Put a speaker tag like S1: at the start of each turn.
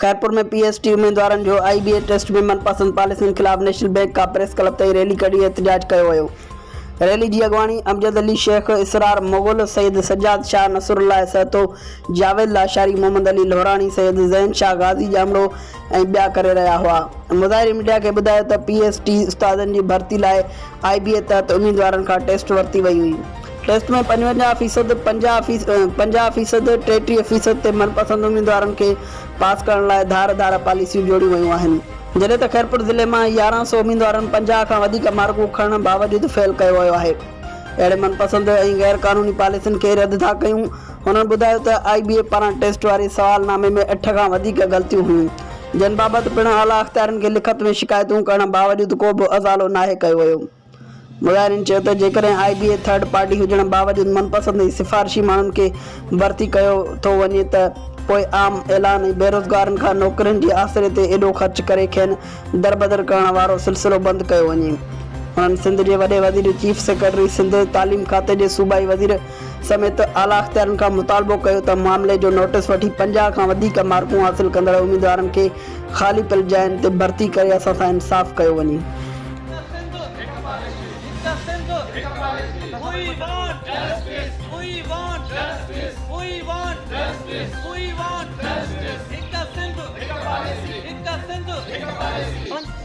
S1: खैरपुर में पीएसटी उम्मीदवारनि जो IBA taste में मनपसंद पॉलिसियुनि खिलाफ नेशनल बैंक का प्रेस क्लब ताईं रैली कढी एहतजाज कयो वियो। रैली की अगवानी अमजद अली शेख, इसरार मुगल, सैयद सज्जाद शाह, नसरुल्लाह सहतो, जावेद लाशारी, मोहम्मद अली लोहरानी, सैयद ज़ैन शाह गाज़ी जामड़ो ऐं ॿिया करे रहिया हुआ। मुज़ाहिरी मीडिया के ॿुधायो त PST उस्तादनि जी भर्ती लाइ IBA तहत उम्मीदवारनि खां टेस्ट वरिती वई हुई। टेस्ट में 55%, 50%, 33% ते मनपसंद उम्मीदवारनि खे पास करण लाइ धार पॉलिसियूं जोड़ियूं वयूं आहिनि। जॾहिं त खैरपुर ज़िले में 1100 उम्मीदवारनि 50 खां वधीक मार्कूं खणण बावजूद फेल कयो वियो आहे। अहिड़े मनपसंद ऐं गैर क़ानूनी पॉलिसियुनि खे रद्द था कयूं। हुननि ॿुधायो त IBA पारां टेस्ट वारे सवालनामे में 8 खां वधीक ग़लतियूं हुयूं, जिन बाबति पिणु आला अख़्तियारनि खे लिखत में शिकायतूं करण बावजूद को बि अज़ालो नाहे कयो वियो। मुज़ाहिरीन चयो त जेकॾहिं IBA थर्ड पार्टी हुजण बावजूद मनपसंद ऐं सिफ़ारिशी माण्हुनि खे भर्ती कयो थो वञे त पोइ आम ऐलान ऐं बेरोज़गारनि खां नौकरियुनि जे आसिरे ते एॾो ख़र्च करे खेनि दरबदर करण वारो सिलसिलो बंदि कयो वञे। हुननि सिंध जे वॾे वज़ीर, चीफ सेक्रेटरी सिंध, तालीम खाते जे सूबाई वज़ीर समेत आला अख़्तियारनि खां मुतालबो कयो त मामले जो नोटिस वठी 50 खां वधीक मार्कूं हासिल कंदड़ उम्मीदवारनि खे ख़ाली पियल जायुनि ते भर्ती करे असां सां इंसाफ़ कयो वञे।
S2: We want justice.